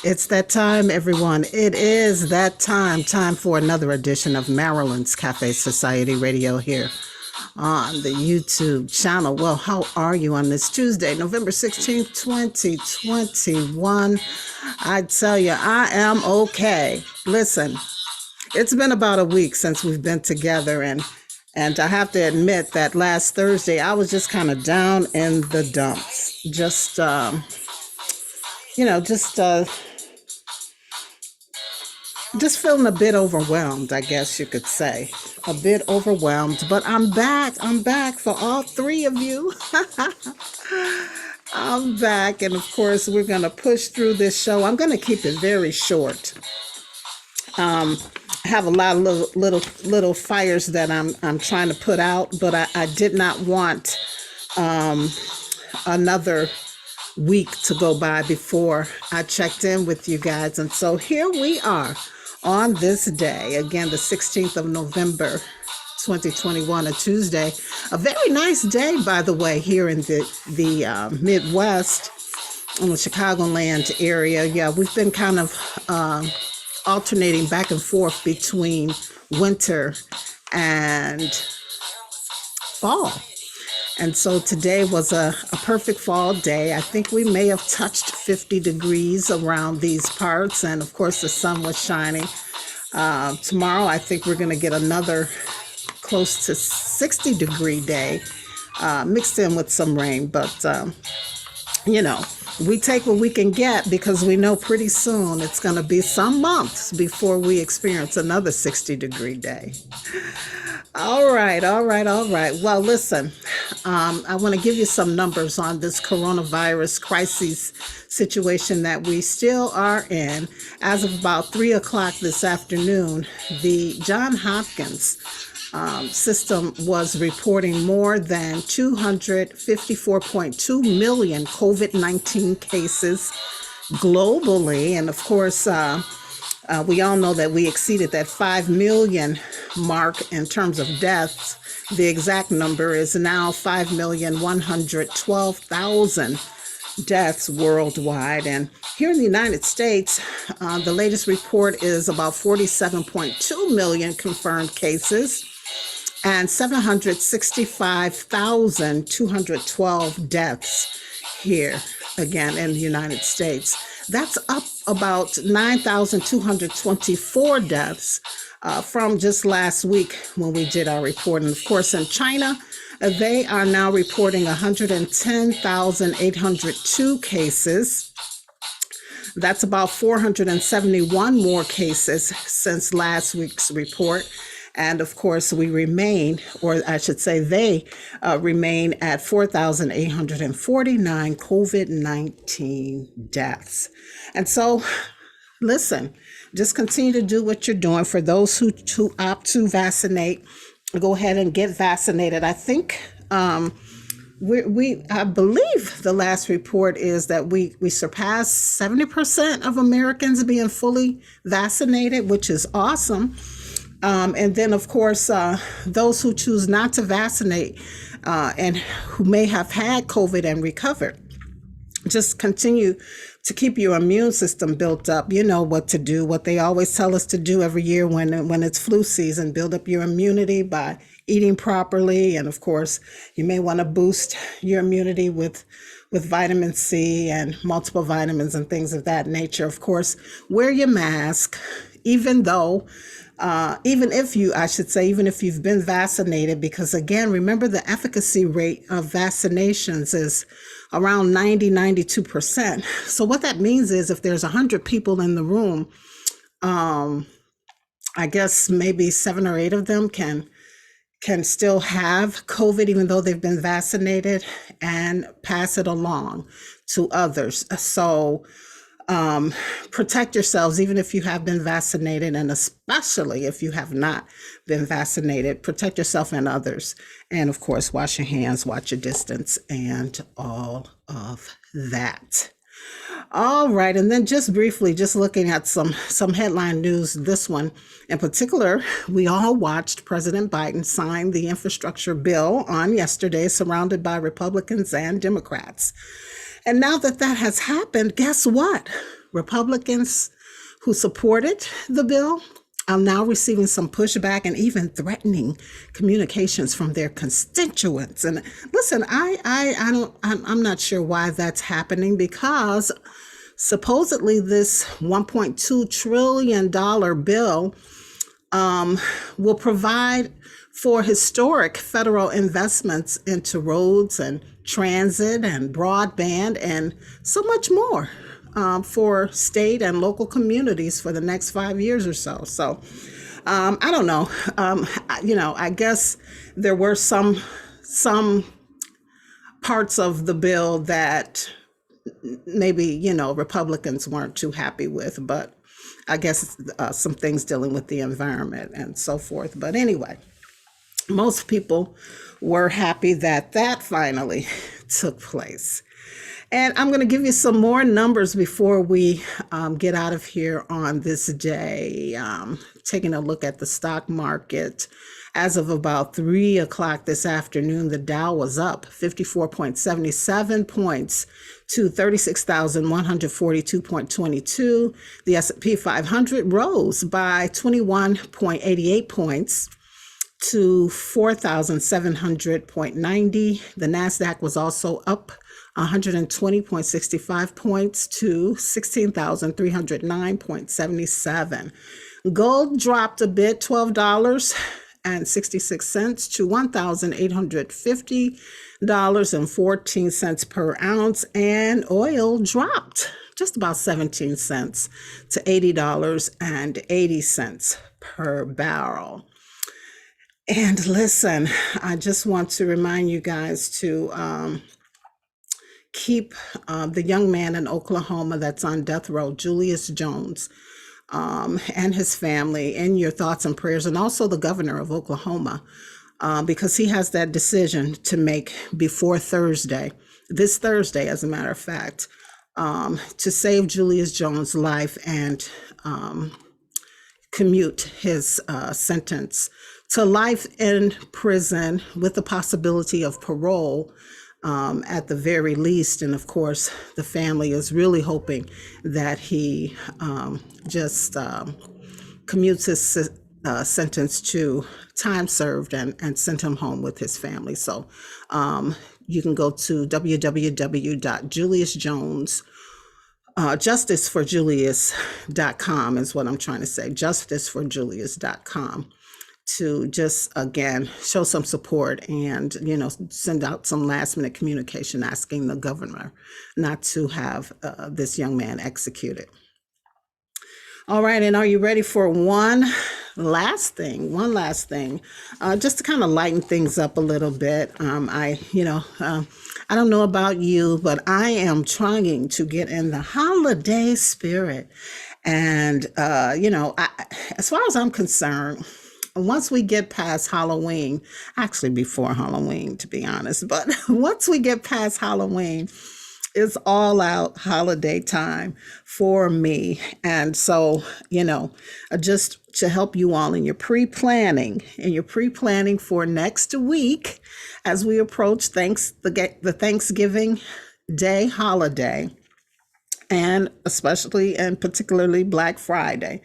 It's that time, everyone. It is that time. Time for another edition of Marilyn's Cafe Society Radio here on the YouTube channel. Well, how are you on this Tuesday, November 16th, 2021? I tell you, I am okay. Listen, it's been about a week since we've been together, and I have to admit that last Thursday I was just kind of down in the dumps. Just feeling a bit overwhelmed, I guess you could say. A bit overwhelmed, but I'm back. I'm back for all three of you. I'm back, and of course, we're going to push through this show. I'm going to keep it very short. I have a lot of little fires that I'm trying to put out, but I did not want another week to go by before I checked in with you guys. And so here we are on this day, again, the 16th of November, 2021, a Tuesday. A very nice day, by the way, here in the Midwest, in the Chicagoland area. Yeah, we've been kind of alternating back and forth between winter and fall. And so today was a perfect fall day. I think we may have touched 50 degrees around these parts. And of course, the sun was shining. Tomorrow, I think we're going to get another close to 60-degree day, mixed in with some rain. But, we take what we can get because we know pretty soon it's going to be some months before we experience another 60-degree day. All right. Well, listen, I want to give you some numbers on this coronavirus crisis situation that we still are in. As of about 3 o'clock this afternoon, the Johns Hopkins system was reporting more than 254.2 million COVID-19 cases globally. And of course, we all know that we exceeded that 5 million mark in terms of deaths. The exact number is now 5,112,000 deaths worldwide. And here in the United States, the latest report is about 47.2 million confirmed cases and 765,212 deaths here again in the United States. That's up about 9,224 deaths from just last week when we did our report. And of course, in China, they are now reporting 110,802 cases. That's about 471 more cases since last week's report. And of course, we remain, or I should say they remain at 4,849 COVID-19 deaths. And so, listen, just continue to do what you're doing. For those who opt to vaccinate, go ahead and get vaccinated. I think I believe the last report is that we surpassed 70% of Americans being fully vaccinated, which is awesome. And then, of course, those who choose not to vaccinate and who may have had COVID and recovered, just continue to keep your immune system built up. You know what to do, what they always tell us to do every year when it's flu season. Build up your immunity by eating properly. And of course, you may want to boost your immunity with vitamin C and multiple vitamins and things of that nature. Of course, wear your mask, even if you've been vaccinated, because again, remember the efficacy rate of vaccinations is around 92%. So what that means is if there's 100 people in the room, I guess maybe 7 or 8 of them can still have COVID, even though they've been vaccinated, and pass it along to others. So protect yourselves, even if you have been vaccinated, and especially if you have not been vaccinated, protect yourself and others. And of course, wash your hands, watch your distance, and all of that. All right. And then just briefly, just looking at some headline news, this one in particular, we all watched President Biden sign the infrastructure bill on yesterday, surrounded by Republicans and Democrats. And now that has happened, guess what? Republicans who supported the bill are now receiving some pushback and even threatening communications from their constituents. And listen, I'm not sure why that's happening, because supposedly this $1.2 trillion bill will provide for historic federal investments into roads and transit and broadband and so much more for state and local communities for the next 5 years or so. So I don't know. I guess there were some parts of the bill that maybe, Republicans weren't too happy with, but I guess some things dealing with the environment and so forth. But anyway, most people were happy that that finally took place. And I'm going to give you some more numbers before we get out of here on this day. Taking a look at the stock market. As of about 3 o'clock this afternoon, the Dow was up 54.77 points to 36,142.22. The S&P 500 rose by 21.88 points to 4,700.90. The NASDAQ was also up 120.65 points to 16,309.77. Gold dropped a bit, $12.66 to $1,850.14 per ounce, and oil dropped just about 17 cents to $80.80 per barrel. And listen, I just want to remind you guys to keep the young man in Oklahoma that's on death row, Julius Jones, and his family in your thoughts and prayers, and also the governor of Oklahoma, because he has that decision to make before Thursday, this Thursday, as a matter of fact, to save Julius Jones' life and commute his sentence to life in prison with the possibility of parole at the very least. And of course, the family is really hoping that he just commutes his sentence to time served and sent him home with his family. So you can go to www.juliusjones, justiceforjulius.com is what I'm trying to say, justiceforjulius.com, to just, again, show some support and, send out some last minute communication asking the governor not to have this young man executed. All right, and are you ready for one last thing, just to kind of lighten things up a little bit. I don't know about you, but I am trying to get in the holiday spirit. And, as far as I'm concerned, once we get past Halloween, actually before Halloween, to be honest, but once we get past Halloween, it's all out holiday time for me. And so, just to help you all in your pre-planning for next week, as we approach the Thanksgiving Day holiday, and especially and particularly Black Friday,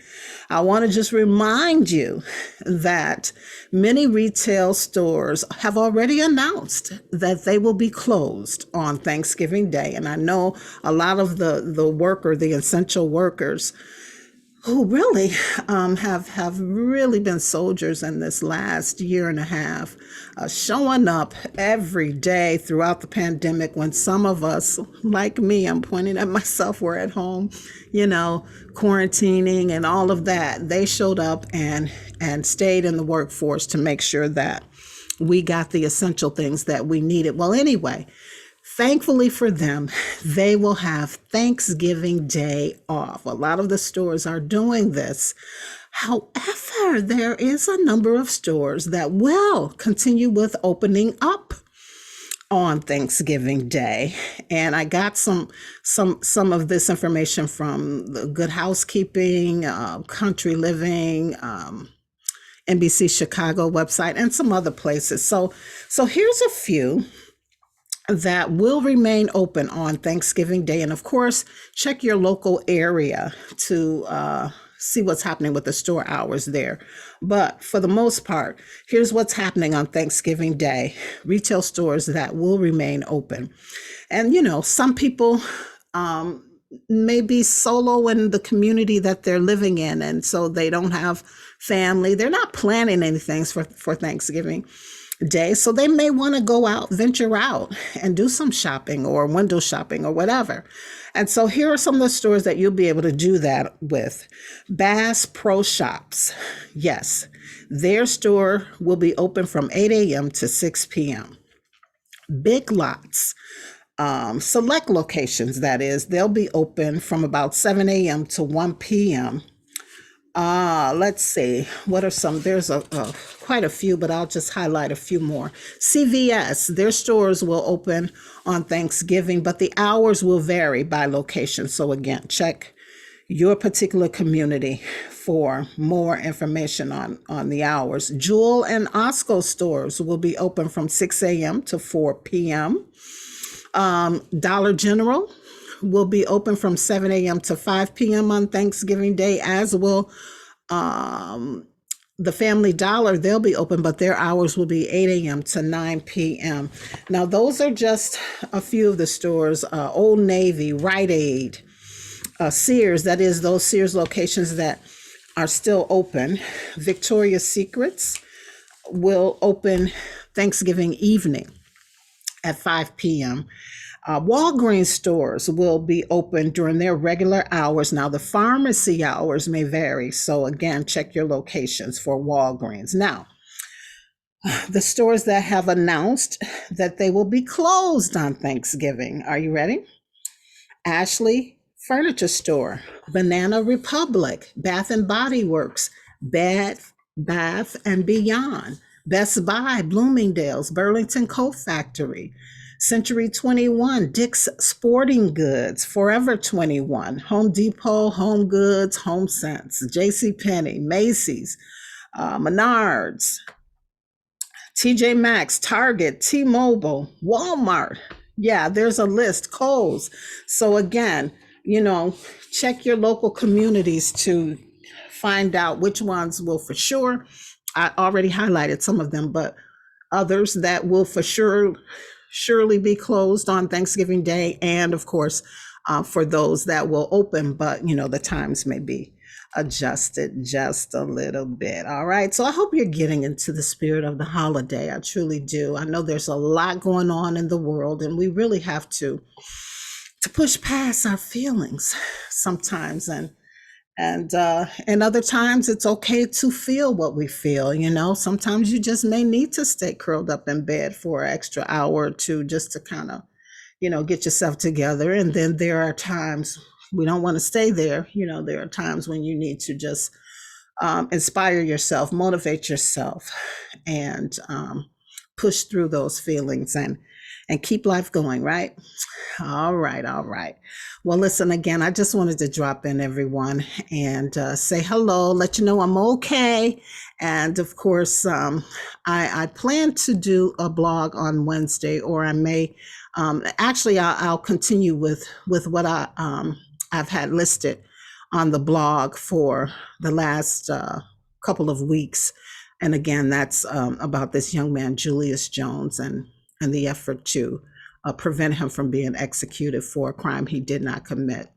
I want to just remind you that many retail stores have already announced that they will be closed on Thanksgiving Day. And I know a lot of the essential workers who really have really been soldiers in this last year and a half, showing up every day throughout the pandemic when some of us, like me, I'm pointing at myself, were at home, quarantining and all of that. They showed up and stayed in the workforce to make sure that we got the essential things that we needed. Well, anyway, thankfully for them, they will have Thanksgiving Day off. A lot of the stores are doing this. However, there is a number of stores that will continue with opening up on Thanksgiving Day. And I got some of this information from the Good Housekeeping, Country Living, NBC Chicago website, and some other places. So here's a few. that will remain open on Thanksgiving Day. And of course, check your local area to see what's happening with the store hours there. But for the most part, here's what's happening on Thanksgiving Day: retail stores that will remain open. And, some people may be solo in the community that they're living in. And so they don't have family. They're not planning anything for Thanksgiving Day. So they may want to go out, venture out and do some shopping or window shopping or whatever. And so here are some of the stores that you'll be able to do that with. Bass Pro Shops. Yes, their store will be open from 8 a.m. to 6 p.m. Big Lots. Select locations, that is, they'll be open from about 7 a.m. to 1 p.m. Let's see, what are some? There's quite a few, but I'll just highlight a few more. CVS, their stores will open on Thanksgiving, but the hours will vary by location. So again, check your particular community for more information on the hours. Jewel and Osco stores will be open from 6 a.m. to 4 p.m. Dollar General will be open from 7 a.m. to 5 p.m. on Thanksgiving Day, as will the Family Dollar. They'll be open, but their hours will be 8 a.m. to 9 p.m. Now, those are just a few of the stores. Old Navy, Rite Aid, Sears, that is those Sears locations that are still open. Victoria's Secrets will open Thanksgiving evening at 5 p.m. Walgreens stores will be open during their regular hours. Now, the pharmacy hours may vary. So again, check your locations for Walgreens. Now, the stores that have announced that they will be closed on Thanksgiving. Are you ready? Ashley Furniture Store, Banana Republic, Bath and Body Works, Bath and Beyond, Best Buy, Bloomingdale's, Burlington Coat Factory, Century 21, Dick's Sporting Goods, Forever 21, Home Depot, Home Goods, Home Sense, JCPenney, Macy's, Menards, TJ Maxx, Target, T-Mobile, Walmart. Yeah, there's a list, Kohl's. So again, check your local communities to find out which ones will for sure. I already highlighted some of them, but others that will for surely be closed on Thanksgiving Day. And of course, for those that will open, but the times may be adjusted just a little bit. All right. So I hope you're getting into the spirit of the holiday. I truly do. I know there's a lot going on in the world, and we really have to push past our feelings sometimes, and other times it's okay to feel what we feel. Sometimes you just may need to stay curled up in bed for an extra hour or two just to kind of get yourself together. And then there are times we don't want to stay there. There are times when you need to just inspire yourself, motivate yourself, and push through those feelings and keep life going, right? All right. Well, listen, again, I just wanted to drop in, everyone, and say hello, let you know I'm okay. And of course, I plan to do a blog on Wednesday, or I may, actually, I'll continue with what I've had listed on the blog for the last couple of weeks. And again, that's about this young man, Julius Jones, and the effort to prevent him from being executed for a crime he did not commit.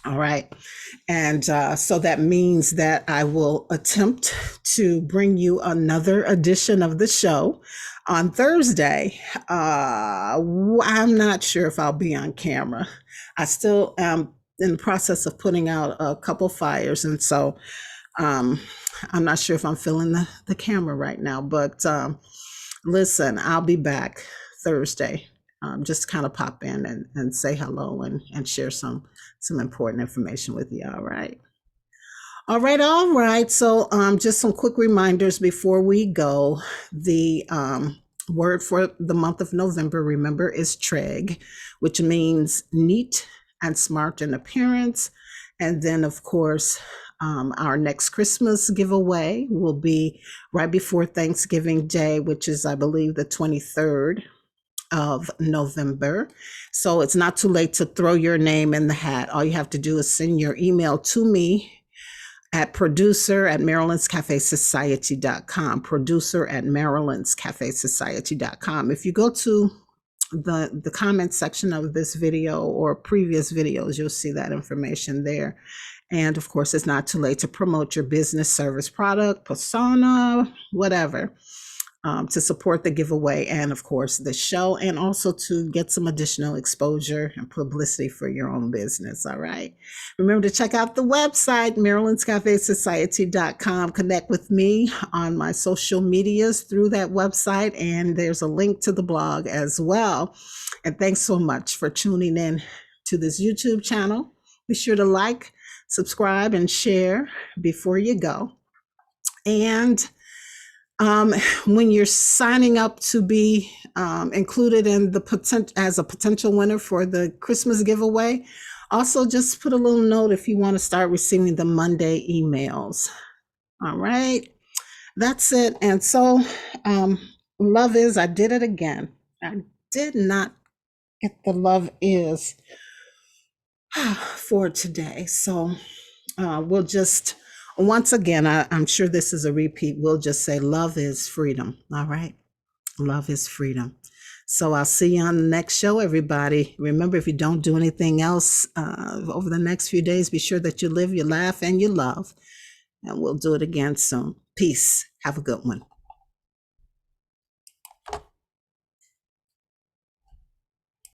All right. And so that means that I will attempt to bring you another edition of the show on Thursday. I'm not sure if I'll be on camera. I still am in the process of putting out a couple fires. And so I'm not sure if I'm feeling the camera right now, but listen, I'll be back Thursday. Just kind of pop in and say hello and share some important information with you. All right. So just some quick reminders before we go. The word for the month of November, remember, is Treg, which means neat and smart in appearance. And then, of course, our next Christmas giveaway will be right before Thanksgiving Day, which is, I believe, the 23rd. of November. So it's not too late to throw your name in the hat. All you have to do is send your email to me at producer@marilynscafesociety.com, producer@marilynscafesociety.com. If you go to the comment section of this video or previous videos, you'll see that information there. And of course, it's not too late to promote your business, service, product, persona, whatever, to support the giveaway and of course the show, and also to get some additional exposure and publicity for your own business. All right. Remember to check out the website, marilynscafesociety.com. Connect with me on my social medias through that website, and there's a link to the blog as well. And thanks so much for tuning in to this YouTube channel. Be sure to like, subscribe, and share before you go. And when you're signing up to be included in the as a potential winner for the Christmas giveaway, also just put a little note if you want to start receiving the Monday emails. All right, that's it. And so love is, I did it again. I did not get the love is for today. So we'll just, once again, I'm sure this is a repeat. We'll just say love is freedom. All right. Love is freedom. So I'll see you on the next show, everybody. Remember, if you don't do anything else over the next few days, be sure that you live, you laugh, and you love. And we'll do it again soon. Peace. Have a good one.